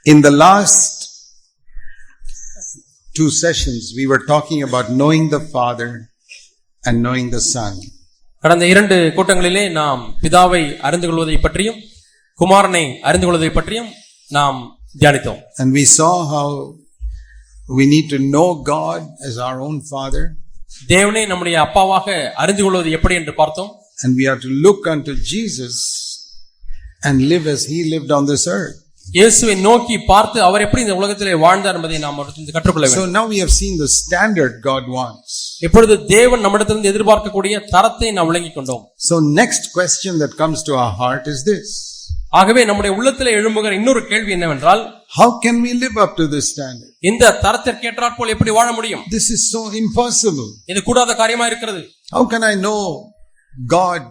In the last 2 sessions, we were talking about knowing the Father and knowing the Son. கடந்த 2 கூட்டங்களிலே நாம் பிதாவை அறிந்து கொள்வதை பற்றியும் குமாரனை அறிந்து கொள்வதை பற்றியும் நாம் தியானித்தோம். And we saw how we need to know God as our own Father. தேவனை நம்முடைய அப்பாவாக அறிந்து கொள்வது எப்படி என்று பார்த்தோம். And we are to look unto Jesus and live as he lived on this earth. இயேசுவை நோக்கி பார்த்து அவர் எப்படி இந்த உலகத்திலே வாழ்ந்தார் என்பதை நாம் கற்றுக்கொள்ள வேண்டும். So now we have seen the standard God wants. இப்பொழுது தேவன் நம்மிடத்திலிருந்து எதிர்பார்க்கக்கூடிய தரத்தை நாம் விளங்கிக் கொண்டோம். So next question that comes to our heart is this. ஆகவே நம்முடைய உள்ளத்திலே எழும்புகிற இன்னொரு கேள்வி என்னவென்றால், how can we live up to this standard? இந்த தரத்திற்கு ஏற்றாற்போல் எப்படி வாழ முடியும்? This is so impossible. இது கூடாத காரியமா இருக்கிறது. How can I know God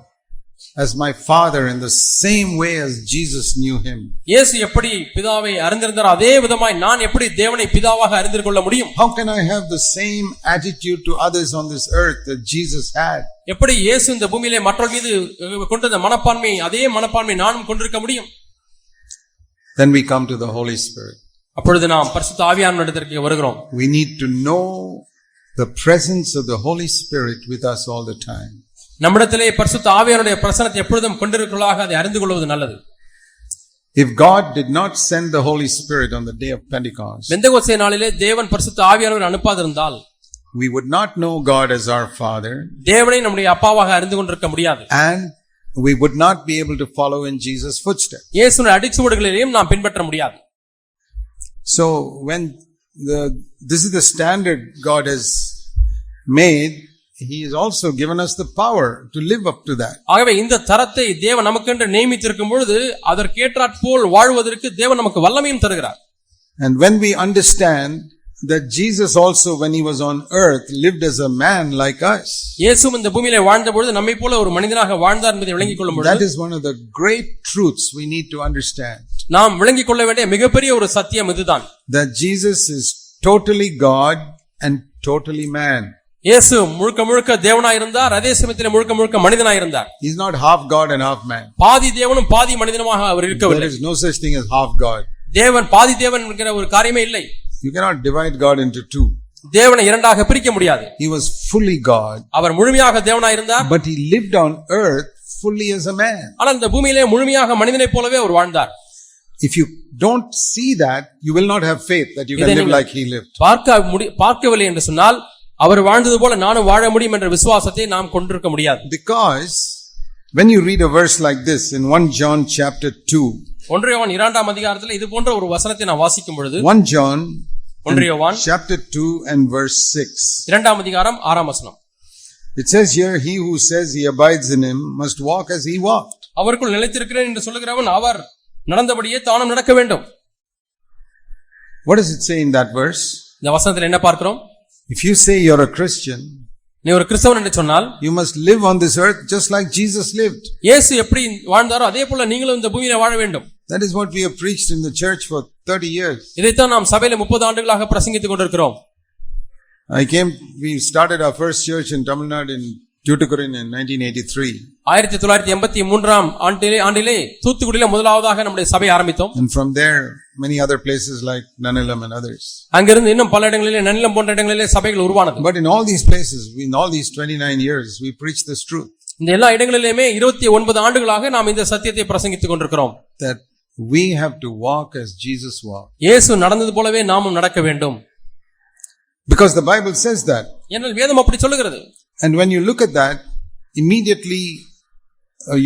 as my Father in the same way as Jesus knew him? இயேசு எப்படி பிதாவை அறிந்திருந்தார் அதே விதமாய் நான் எப்படி தேவனை பிதாவாக அறிந்து கொள்ள முடியும்? How can I have the same attitude to others on this earth that Jesus had? எப்படி இயேசு இந்த பூமியிலே மற்றவர்கள் மீது கொண்ட மனப்பான்மை அதே மனப்பான்மை நானும் கொண்டிருக்க முடியும்? Then we come to the Holy Spirit. அப்பொழுது நாம் பரிசுத்த ஆவியானவரிடத்திற்கு வருகிறோம். We need to know the presence of the Holy Spirit with us all the time. நம்மிடத்திலே பரிசுத்த ஆவியானவருடைய பிரசன்னத்தை எப்பொழுதும் கொண்டிருக்கிறவர்களாக அதை அறிந்து கொள்வது நல்லது. If God did not send the Holy Spirit on the day of Pentecost, பெந்தெகோஸ்தே நாளிலே தேவன் பரிசுத்த ஆவியானவரை அனுப்பாதிருந்தால் we would not know God as our Father, தேவனை நம்முடைய அப்பாவாக அறிந்து கொண்டிருக்க முடியாது. and we would not be able to follow in Jesus' footsteps. இயேசுவின் அடிச்சுவடுகளிலேயும் நாம் பின்பற்ற முடியாது. So when this is the standard God has made, he has also given us the power to live up to that. ஆகவே இந்த தரத்தை தேவன் நமக்கென்று நியமித்திருக்கும் பொழுது அதற்கேற்றாற்போல் வாழ்வதற்கு தேவன் நமக்கு வல்லமையும் தருகிறார். And when we understand that Jesus also, when he was on earth, lived as a man like us, இயேசு இந்த பூமியிலே வாழ்ந்த பொழுது நம்மை போல ஒரு மனிதனாக வாழ்ந்தார் என்பதை விளங்கிக் கொள்ளும் பொழுது, that is one of the great truths we need to understand. நாம் விளங்கிக் கொள்ள வேண்டிய மிகப்பெரிய ஒரு சத்தியம் இதுதான். That Jesus is totally God and totally man. இயேசு முழுக்க முழுக்க தேவனாய் இருந்தார், அதே சமயத்தில் முழுக்க முழுக்க மனிதனாய் இருந்தார். He is not half God and half man. பாதி தேவனும் பாதி மனிதனுமாக அவர் இருக்கவில்லை. There is no such thing as half God. தேவன் பாதி தேவன் என்கிற ஒரு காரியமே இல்லை. You cannot divide God into two. தேவனை இரண்டாக பிரிக்க முடியாது. He was fully God. அவர் முழுமையாக தேவனாய் இருந்தார். But he lived on earth fully as a man. ஆனால் இந்த பூமியிலே முழுமையாக மனிதனைப் போலவே அவர் வாழ்ந்தார். If you don't see that, you will not have faith that you can live like he lived. பார்க்கவில்லை என்று சொன்னால் அவர் வாழ்ந்தது போல நானும் வாழ முடியும் என்ற விசுவாசத்தை நாம் கொண்டிருக்க முடியாது. Because when you read a verse like this in 1 John chapter 2, 1 யோவான் 2ஆம் அதிகாரத்தில் இது போன்ற ஒரு வசனத்தை நான் வாசிக்கும் பொழுது 1 John 1 யோவான் chapter 2 and verse 6, 2ஆம் அதிகாரம் 6ஆம் வசனம். it says here, he who says he abides in him must walk as he walked. அவருக்குள் நிலைத்திருக்கிறேன் என்று சொல்லுகிறவன் அவர் நடந்தபடியே தானும் நடக்க வேண்டும். What does it say in that verse? இந்த வசனத்தில் என்ன பார்க்கிறோம்? If you say you're a Christian, நீ ஒரு கிறிஸ்தவன் என்று சொன்னால் you must live on this earth just like Jesus lived. இயேசு எப்படி வாழ்ந்தாரோ அதே போல நீங்களும் இந்த பூமியிலே வாழ வேண்டும். That is what we have preached in the church for 30 years. இதைத்தான் நாம் சபையிலே 30 ஆண்டுகளாக பிரசங்கித்துக் கொண்டிருக்கிறோம். We started our first church in Tamil Nadu in Tuticorin in 1983. 1983ஆம் ஆண்டிலே தூத்துக்குடியிலே முதலாவதாக நம்முடைய சபை ஆரம்பித்தோம். And from there many other places like Nanilam and others. அங்கிருந்து இன்னும் பல இடங்களிலே நனிலம் போன்ற இடங்களிலே சபைகள் உருவானது. But in all these places, in all these 29 years, we preach this truth. இந்த எல்லா இடங்களிலுமே 29 ஆண்டுகளாக நாம் இந்த சத்தியத்தை பிரசங்கித்துக் கொண்டிருக்கிறோம். That we have to walk as Jesus walked. இயேசு நடந்தது போலவே நாமும் நடக்க வேண்டும். Because the Bible says that. ஏனென்றால் வேதம் அப்படி சொல்லுகிறது. And when you look at that, immediately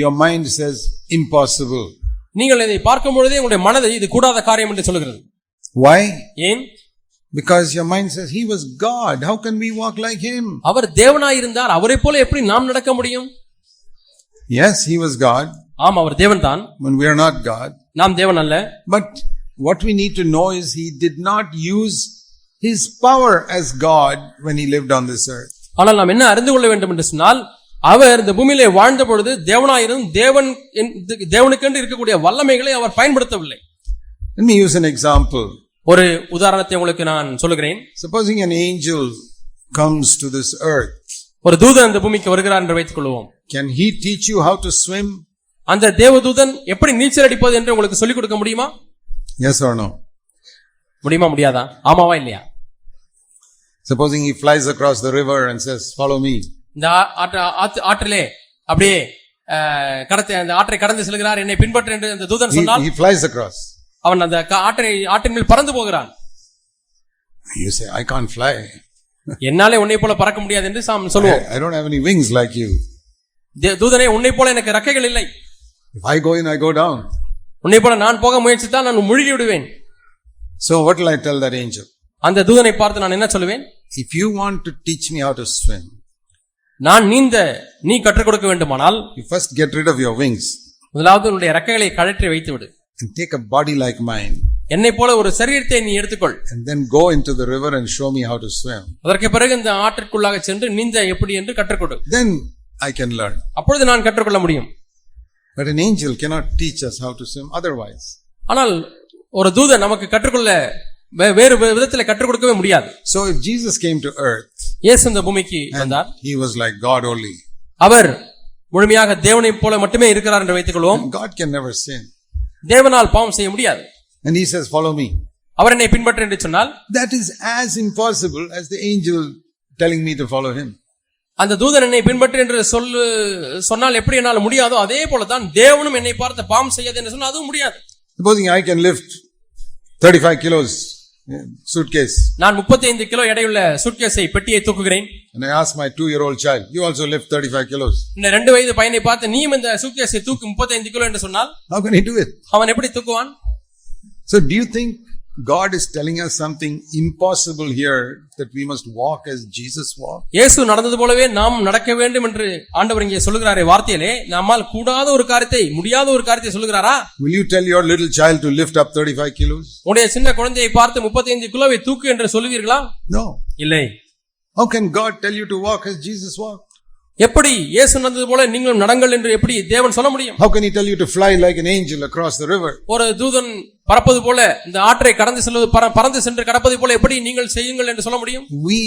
your mind says impossible. நீங்கள் இதை பார்க்கும் பொழுதே உங்களுடைய மனது இது கூடாத காரியம் என்று சொல்கிறது. Why? ஏன்? Because your mind says he was God. How can we walk like him? அவர் தேவனாய் இருந்தார், அவரை போல எப்படி நாம் நடக்க முடியும்? Yes, he was God. ஆம், அவர் தேவன்தான். When we are not God. நாம் தேவன் அல்ல. But what we need to know is he did not use his power as God when he lived on this earth. ஆனால் நாம் என்ன அறிந்து கொள்ள வேண்டும் என்று சொன்னால், அவர் இந்த பூமியிலே வாழ்ந்த பொழுது தேவனாயிரும் தேவனுக்கென்று இருக்கக்கூடிய வல்லமைகளை அவர் பயன்படுத்தவில்லை. Let me use an example. ஒரு உதாரணத்தை உங்களுக்கு நான் சொல்லுகிறேன். Supposing an angel comes to this earth. ஒரு தூதன் இந்த பூமிக்கு வருகிறார் என்று வைத்துக் கொள்வோம். Can he teach you how to swim? அந்த தேவதூதன் எப்படி நீச்சல் அடிப்பது என்று உங்களுக்கு சொல்லிக் கொடுக்க முடியுமா? Yes or no? முடியுமா முடியாதா? ஆமாவா இல்லையா? Supposing he flies across the river and says, "Follow me." இந்த ஆற்றிலே அப்படியே அந்த ஆற்றை கடந்து செல்கிறார், என்னை பின்பற்று என்று அந்த தூதன் சொன்னால் He flies across. அவன் அந்த ஆற்றின் மேல் பறந்து போகிறான். You say, "I can't fly. என்னாலே உன்னை போல பறக்க முடியாது" என்று சொல்லுவோம். I don't have any wings like you. தூதனே, உன்னை போல எனக்கு ரெக்கைகள் இல்லை. If I go in, I go down. உன்னை போல நான் போக முயற்சித்தால் நான் முழுகி விடுவேன். So what will I tell that angel? அந்த தூதனை பார்த்து நான் என்ன சொல்லுவேன்? If you want to teach me how to swim, நான் நீ கற்றுக் கொடுக்க வேண்டுமானால் you first get rid of your wings முதலாவது உன்னுடைய ரெக்கைகளை கழற்றி வைத்து விடு. and take a body like mine. என்னை போல ஒரு சரீரத்தை நீ எடுத்துக்கொள். And then go into the river and show me how to swim. அதற்கு பிறகு இந்த ஆற்றிற்குள்ளாக சென்று நீந்த எப்படி என்று கற்றுக் கொடு. Then I can learn. அப்பொழுது நான் கற்றுக்கொள்ள முடியும். But an angel cannot teach us how to swim otherwise. ஆனால் ஒரு தூதன் நமக்கு கற்றுக்கொள்ள வேறு விதத்தில் கற்றுக் கொடுக்கவே முடியாது. So if Jesus came to earth, இயேசு இந்த பூமிக்கு வந்தார், he was like God only. அவர் முழுமையாக தேவனைப் போல மட்டுமே இருக்கிறார் என்று வைத்துக் கொள்வோம். God can never sin. தேவனால் பாவம் செய்ய முடியாது. And he says, "Follow me." அவர் என்னை பின்பற்று என்று சொன்னால் that is as impossible as the angel telling me to follow him. அந்த தூதன் என்னை பின்பற்று என்று சொன்னால் எப்படி என்னால் முடியாதோ அதே போல தான் தேவனும் என்னை பார்த்து பாவம் செய்யாது என்று சொன்னால் அதுவும் முடியாது. Supposing I can lift 35 kilos suitcase. நான் 35 கிலோ எடையுள்ள சூட்கேஸை பெட்டியை தூக்குகிறேன். And I ask my 2-year-old child, "You also lift 35 kilos." இந்த 2 வயது பையனை பார்த்து நீயும் இந்த சூட்கேஸை தூக்கு 35 கிலோ என்று சொன்னால் how can he do it? அவன் எப்படி தூக்குவான்? So do you think God is telling us something impossible here, that we must walk as Jesus walked? இயேசு நடந்தது போலவே நாம் நடக்க வேண்டும் என்று ஆண்டவர் இங்கே சொல்லுகிறாரே வார்த்தையிலே, நம்மால் கூடாத ஒரு காரியத்தை முடியாத ஒரு காரியத்தை சொல்லுகிறாரா? Will you tell your little child to lift up 35 kilos? உடைய சின்ன குழந்தையை பார்த்து 35 கிலோவை தூக்கு என்று சொல்லுவீர்களா? No. இல்லை. How can God tell you to walk as Jesus walked? எப்படி இயேசு நடந்தது போல நீங்களும் நடங்கள் என்று எப்படி தேவன் சொல்ல முடியும்? How can he tell you to fly like an angel across the river? ஒரு தூதன் பறப்பது போல இந்த ஆற்றை கடந்து செல்வது பறந்து சென்று கடப்பது போல எப்படி நீங்கள் செய்யுங்கள் என்று சொல்ல முடியும்? We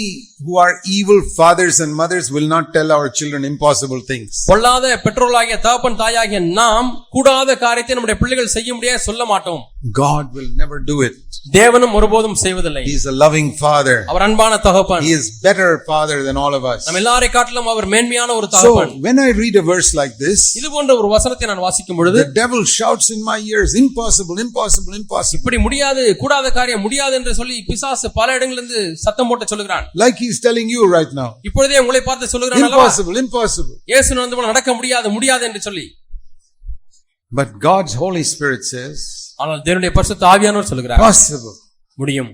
who are evil fathers and mothers will not tell our children impossible things. பொல்லாத பெற்றோர்களாகிய தகப்பன் தாயாகிய நாம் கூடாத காரியத்தை நம்முடைய பிள்ளைகள் செய்ய முடியாது சொல்ல மாட்டோம். God will never do it. தேவனும் ஒருபோதும் செய்வதில்லை. He is a loving father. அவர் அன்பான தகப்பன். He is better father than all of us. நம்ம எல்லாரை காட்டிலும் அவர் மேன்மையான ஒரு தகப்பன். So when I read a verse like this, இது போன்ற ஒரு வசனத்தை நான் வாசிக்கும் பொழுது the devil shouts in my ears, "Impossible, impossible, impossible." இப்படி முடியாது, கூடாத காரியம் முடியாது என்று சொல்லி பிசாசு பல இடங்களிலிருந்து சத்தம் போட்டு சொல்லுகிறான். Like he is telling you right now. இப்பொழுதே உங்களை பார்த்து சொல்லுகிறான் அல்லவா? Impossible, impossible. இயேசு நடந்தது போல நடக்க முடியாது, முடியாது என்று சொல்லி. But God's Holy Spirit says, ஆனால் தேவனுடைய பரிசுத்த ஆவியானவர் சொல்லுகிறார், possible. முடியும்.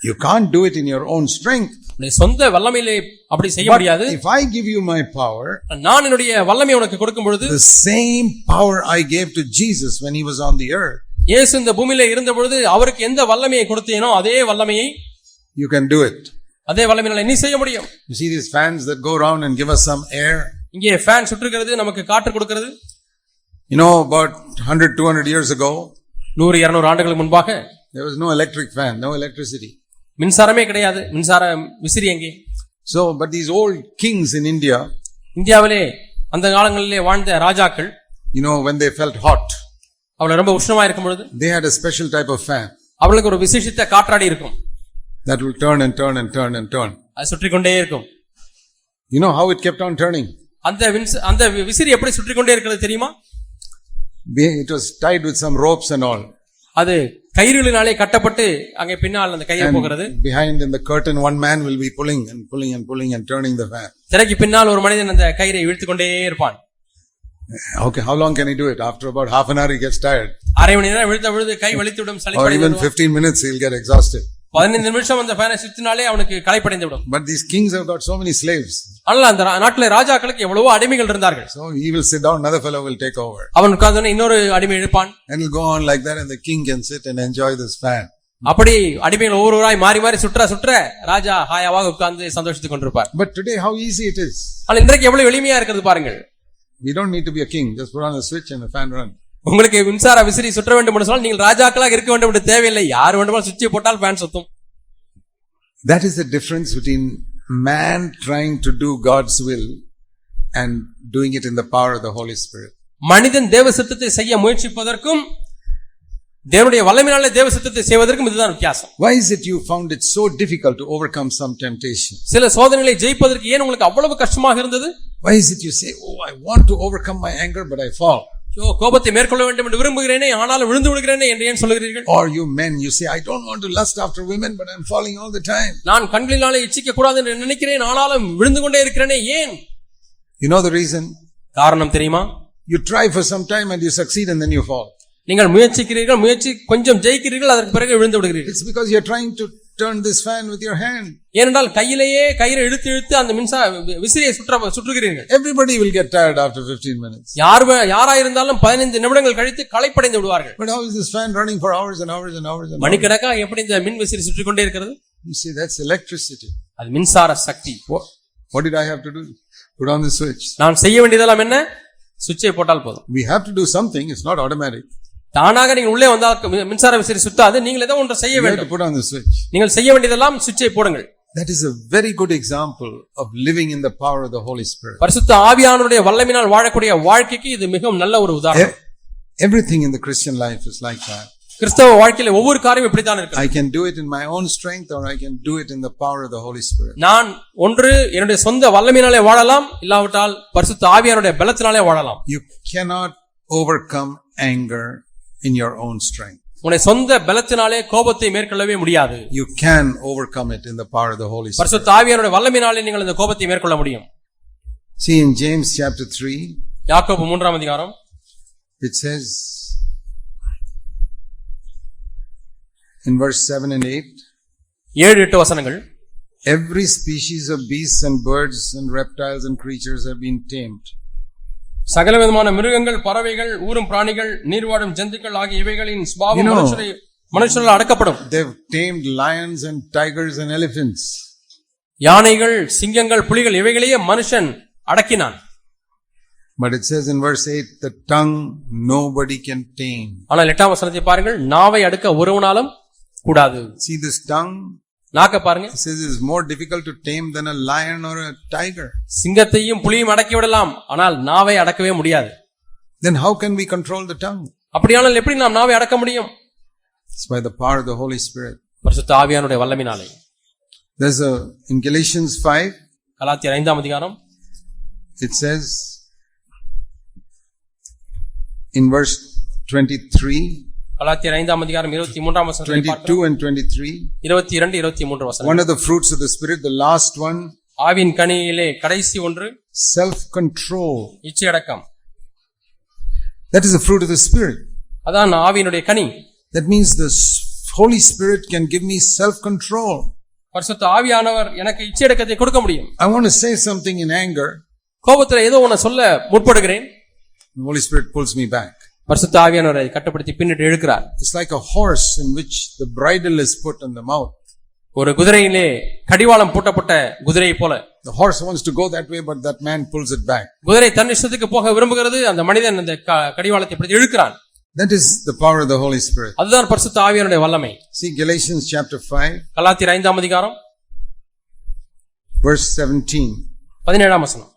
You can't do it in your own strength. உன்னுடைய சொந்த வல்லமையிலே அப்படி செய்ய முடியாது. If I give you my power, நான் என்னுடைய வல்லமையை உனக்கு கொடுக்கும் பொழுது, the same power I gave to Jesus when he was on the earth, இயேசு இந்த பூமியிலே இருந்த பொழுது அவருக்கு எந்த வல்லமையை கொடுத்தேனோ அதே வல்லமையை you can do it. அதே வல்லமையினால நீ செய்ய முடியும். You see these fans that go around and give us some air? இங்கே ஃபேன் சுற்றுகிறது, நமக்கு காற்று கொடுக்கிறது. You know, about 100-200 years ago, 100-200 ஆண்டுகளுக்கு முன்பாக there was no electric fan, no electricity. மின்சாரமே கிடையாது. மின்சார விசிறி எங்கே? So, but these old kings in India, இந்தியாவிலே அந்த காலங்களிலே வாழ்ந்த ராஜாக்கள், you know, when they felt hot, அவள ரொம்ப உஷ்ணமா இருக்கும் பொழுது they had a special type of fan அவளுக்கு ஒரு விசேஷித்த காற்றாடி இருக்கும். that will turn and turn and turn and turn. அது சுற்றிக் கொண்டே இருக்கும். You know how it kept on turning? அந்த விசிறி எப்படி சுற்றிக் கொண்டே இருக்கிறது தெரியுமா? It was tied with some ropes and all. அது கயிறுகளினாலே கட்டப்பட்டு அங்கே பின்னால் அந்த கயிறு போகிறது. Behind in the curtain one man will be pulling and pulling and pulling and turning the fan. திரைக்கு பின்னால் ஒரு மனிதன் அந்த கயிறை இழுத்துக் கொண்டே இருப்பான். Okay, how long can he do it? After about half an hour he gets tired. அரை மணி நேரம் இழுத்த பொழுது கை வலித்துவிடும், Or சலிப்படைந்து even 15 minutes he'll get exhausted. 15 நிமிஷம் அந்த ஃபேனை சுத்தினாலே அவனுக்கு களைப்படைந்து விடும். But these kings have got so many slaves. ஆனால் அந்த நாட்டிலே ராஜாக்களுக்கு எவ்வளவோ அடிமைகள் இருந்தார்கள். So he will sit down, another fellow will take over. அவன் உட்கார்ந்தோனே இன்னொரு அடிமை எழுப்பான். And it'll go on like that and the king can sit and enjoy this fan. அப்படி அடிமைகள் ஒவ்வொருவராய் மாறி மாறி சுற்ற ராஜா ஹாயாவாக உட்கார்ந்து சந்தோஷித்துக் கொண்டிருப்பார். But today how easy it is. ஆனால் இன்றைக்கு எவ்வளவு எளிமையா இருக்கிறது பாருங்கள். We don't need to be a king, just put on a switch and the fan run. உங்களுக்கு மின்சார விசிறி சுற்ற வேண்டும் என்று சொன்னால் நீங்கள் ராஜாக்களாக இருக்க வேண்டும் என்று தேவையில்லை. யார் வேண்டுமானாலும் சுவிட்சை போட்டால் ஃபேன் சுத்தும். That is the difference between man trying to do God's will and doing it in the power of the Holy Spirit. மனிதன் தேவ சித்தத்தை செய்ய முயற்சிப்பதற்கும் தேவனுடைய வல்லமையினாலே தேவ சித்தத்தை செய்வதற்கும் இதுதான் வித்தியாசம். Why is it you found it so difficult to overcome some temptation? சில சோதனைகளை ஜெயிப்பதற்கு ஏன் உங்களுக்கு அவ்வளவு கஷ்டமாக இருந்தது? Why is it you say, oh, I want to overcome my anger, but I fall? கோபத்தை மேற்கொள்ள வேண்டும் என்று விரும்புகிறேனே, ஆனாலும் விழுந்து விடுகிறேனே என்று ஏன் சொல்லுகிறீர்கள்? Or you men, you say, I don't want to lust after women, but I'm falling all the time. நான் கண்களினாலே இச்சிக்க கூடாது என்று நினைக்கிறேன், ஆனாலும் விழுந்து கொண்டே இருக்கிறேனே, ஏன்? You know the reason? காரணம் தெரியுமா? You try for some time and you succeed and then you fall. நீங்கள் முயற்சிக்கிறீர்கள், முயற்சி கொஞ்சம் ஜெயிக்கிறீர்கள், அதற்கு பிறகு விழுந்து விடுகிறீர்கள். It's because you're trying to turn this fan with your hand. ஏனென்றால் கையிலேயே கயிறை இழுத்து அந்த விசிறியை சுற்றுகிறீர்கள். Everybody will get tired after 15 minutes. யாராயிருந்தாலும் 15 நிமிடங்கள் கழித்து களைப்படைந்து விடுவார்கள். But how is this fan running for hours and hours and hours and hours? மணிக்கணக்காக எப்படி இந்த மின் விசிறி சுற்றிக் கொண்டே இருக்கிறது? You see, that's electricity. அது மின்சார சக்தி. What did I have to do? Put on the switch. நான் செய்ய வேண்டியதெல்லாம் என்ன? சுவிட்சை போட்டால் போதும். We have to do something. It's not automatic. தானாக நீங்கள் உள்ளே வந்தால் மின்சார விசிறி சுத்தாது. நீங்கள் ஏதோ ஒன்று செய்ய வேண்டும். Put on the switch. நீங்கள் செய்ய வேண்டியதெல்லாம் சுவிட்சை போடுங்கள். That is a very good example of living in the power of the Holy Spirit. பரிசுத்த ஆவியானவருடைய வல்லமையினால் வாழக்கூடிய வாழ்க்கைக்கு இது மிகவும் நல்ல ஒரு உதாரணம். Everything in the Christian life is like that. கிறிஸ்தவ வாழ்க்கையில ஒவ்வொரு காரியமும் இப்படித்தான் இருக்கு. I can do it in my own strength or I can do it in the power of the Holy Spirit. நான் ஒன்று என்னுடைய சொந்த வல்லமையினாலே வாழலாம், இல்லாவிட்டால் பரிசுத்த ஆவியானவருடைய பலத்தினாலே வாழலாம். You cannot overcome anger in your own strength. உன்னை சொந்த பலத்தினாலே கோபத்தை மேற்கொள்ளவே முடியாது. You can overcome it in the power of the Holy Spirit. பரிசுத்த ஆவியானவருடைய வல்லமையினாலே நீங்கள் இந்த கோபத்தை மேற்கொள்ள முடியும். See in James chapter 3, யாக்கோபு 3ஆம் அதிகாரம், it says in verse 7 and 8, 7-8 வசனங்கள், every species of beasts and birds and reptiles and creatures have been tamed. சகல விதமான மிருகங்கள், பறவைகள், ஊரும் பிராணிகள், நீர்வாழும் ஜந்துக்கள் ஆகிய இவைகளின் சுபாவம் மனுஷரால் அடக்கப்படும். They've tamed lions and tigers and elephants. யானைகள், சிங்கங்கள், புலிகள் இவைகளையே மனுஷன் அடக்கினான். But it says in verse 8, the tongue nobody can tame. ஆனால் 8ஆம் வசனத்தை பாருங்கள், நாவை அடக்க ஒருவனாலும் கூடாது. See this tongue? நாக்க பாருங்க. It says it's more difficult to tame than a lion or a tiger. சிங்கத்தையும் புலியும் அடக்கி விடலாம், ஆனால் நாவை அடக்கவே முடியாது. Then how can we control the tongue? அப்படியானால் எப்படி நாம் நாவை அடக்க முடியும்? It's by the power of the Holy Spirit. பரிசுத்த ஆவியானவருடைய வல்லமையினாலே. There's in Galatians 5, கலாத்தியர் 5ஆம் அதிகாரம், it says in verse 23, கலாத்தியர் 5ஆம் அதிகாரம் 23ஆம் வசனத்தை 22 and 23, 22 23 வசனம். one of the fruits of the Spirit, the last one, ஆவியின் கனியிலே கடைசி ஒன்று self control. இச்சை அடக்கம். That is the fruit of the Spirit. அதான் ஆவியினுடைய கனி. That means the Holy Spirit can give me self control. பரிசுத்த ஆவியானவர் எனக்கு இச்சை அடக்கத்தை கொடுக்க முடியும். I want to say something in anger. கோபத்துல ஏதோ ஒன்னு சொல்ல முற்படுகிறேன். The Holy Spirit pulls me back. பரிசுத்த ஆவியானவரை கட்டுப்படுத்தி பின்னிட்டு இழுக்கிறார். It's like a horse in which the bridle is put in the mouth. ஒரு குதிரையிலே கடிவாளம் பூட்டப்பட்ட குதிரையை போல. The horse wants to go that way, but that man pulls it back. குதிரை தன் இஷ்டத்துக்கு போக விரும்புகிறது, அந்த மனிதன் அந்த கடிவாளத்தை பிடித்து இழுக்கிறான். That is the power of the Holy Spirit. அதுதான் பரிசுத்த ஆவியானுடைய வல்லமை. See Galatians chapter 5, கலாத்தியர் 5ஆம் அதிகாரம், verse 17. 17ஆம் வசனம்.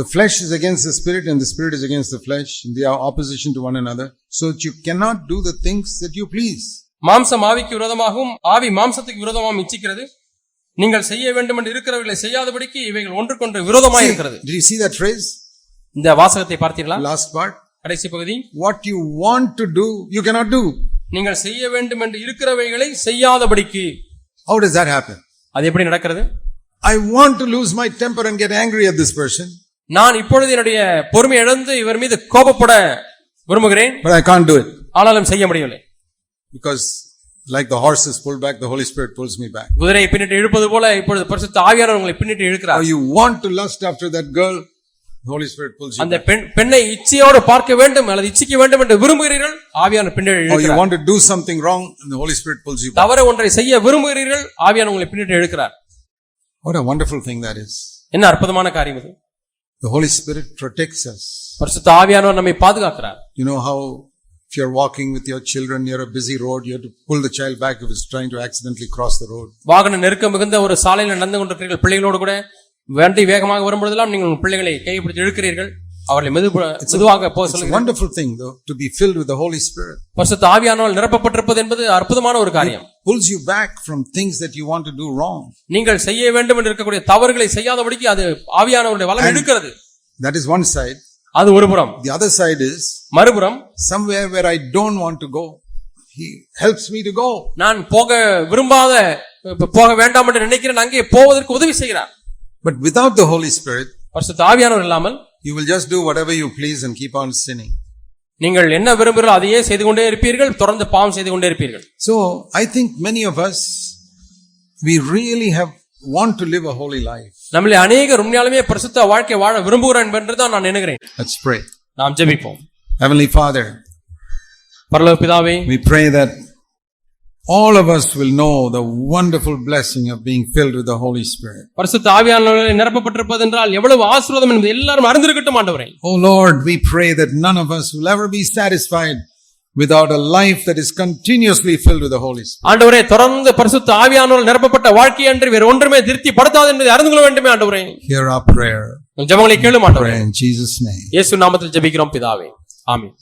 The flesh is against the spirit and the spirit is against the flesh, and they are opposition to one another, so that you cannot do the things that you please. மாம்சம் ஆவிக்கு விரோதமாகவும் ஆவி மாம்சத்துக்கு விரோதமாகவும் இச்சிக்கிறது. நீங்கள் செய்ய வேண்டும் என்று இருக்கிறவர்களை செய்யாதபடிக்கு இவைகள் ஒன்றுக்கொன்று விரோதமாய் இருக்கிறது. Did you see that phrase? இந்த வாசகத்தை பார்த்தீர்களா? Last part. கடைசி பகுதி. What you want to do, you cannot do. நீங்கள் செய்ய வேண்டும் என்று இருக்கிறவைகளை செய்யாதபடிக்கு. How does that happen? அது எப்படி நடக்கிறது? I want to lose my temper and get angry at this person. நான் இப்பொழுது என்னுடைய பொறுமை இழந்து இவர் மீது கோபப்பட விரும்புகிறேன். But I can't do it. ஆனாலும் செய்ய முடியவில்லை. Because like the horse is pulled back, the Holy Spirit pulls me back. குதிரையை பின்னிட்டு இழுப்பது போல இப்பொழுது பரிசுத்த ஆவியானவர் உங்களை பின்னிட்டு இழுக்கிறார். Or you want to lust after that girl, the Holy Spirit pulls you அந்த back. பெண்ணை இச்சையோடு பார்க்க வேண்டும் அல்லது இச்சிக்க வேண்டும் என்று விரும்புகிறீர்கள், ஆவியானவர் பின்னிட்டு Or you இழுக்கிறார். want to do something wrong and the Holy Spirit pulls you back. தவறு ஒன்றை செய்ய விரும்புகிறீர்கள், ஆவியானவர் உங்களை பின்னிட்டு இழுக்கிறார். What a wonderful thing that is. என்ன அற்புதமான காரியம் இது. The Holy Spirit protects us. பரிசுத்த ஆவியானவர் நம்மை பாதுகாக்கிறார். You know how if you're walking with your children near a busy road, you have to pull the child back if it's trying to accidentally cross the road. வாகன நெருக்கம் மிகுந்த ஒரு சாலையில் நடந்து கொண்டிருக்கிறீர்கள், பிள்ளைகளோடு கூட வண்டி வேகமாக வரும்போதெல்லாம் நீங்கள் உங்கள் பிள்ளைகளை கையை பிடித்து இழுக்கிறீர்கள். அவர்களை மெதுவாக போக It's a சொல்லுகிறார். wonderful thing though to be filled with the Holy Spirit. பரிசுத்த ஆவியானவரால் நிரப்பப்பட்டிருப்பது என்பது அற்புதமான ஒரு காரியம். Pulls you back from things that you want to do wrong. நீங்கள் செய்ய வேண்டும் என்று இருக்கக்கூடிய தவறுகளை செய்யாதபடிக்கு அது ஆவியானவருடைய வல்லமை எடுக்கிறது. That is one side. அது ஒரு புறம். The other side is மறுபுறம் somewhere where I don't want to go. He helps me to go. நான் போக வேண்டாம் என்று நினைக்கிறேன், அங்கே போவதற்கு உதவி செய்கிறார். But without the Holy Spirit, பரிசுத்த ஆவியானவர் இல்லாமல் you will just do whatever you please and keep on sinning. நீங்கள் என்ன விரும்புகிறோ அதையே செய்து கொண்டே இருப்பீர்கள், தொடர்ந்து பாவம் செய்து கொண்டே இருப்பீர்கள். So I think many of us, we really want to live a holy life. நம்மளே அநேகர் உண்மையாலுமே பரிசுத்த வாழ்க்கை வாழ விரும்புகிறோம் என்றுதான் நான் நினைக்கிறேன். Let's pray. நாம் ஜெபிப்போம். Heavenly Father, பரலோக பிதாவே, we pray that all of us will know the wonderful blessing of being filled with the Holy Spirit. பரிசுத்த ஆவியானவரால் நிரப்பப்பட்டிருப்பது என்றால் எவ்வளவு ஆசீர்வாதம் என்பதை எல்லாரும் அறிந்திருக்கட்டும் ஆண்டவரே. Oh Lord, we pray that none of us will ever be satisfied without a life that is continuously filled with the Holy Spirit. ஆண்டவரே, தொடர்ந்து பரிசுத்த ஆவியானவரால் நிரப்பப்பட்ட வாழ்க்கை அன்று வேறு ஒன்றுமே திருப்திப்படுத்தாது என்பதை அறிந்து கொள்ள வேண்டுமே ஆண்டவரே. Hear our prayer. ஜெபங்களை கேளும் ஆண்டவரே. In Jesus' name. இயேசு நாமத்தில் ஜெபிக்கிறோம் பிதாவே. ஆமென்.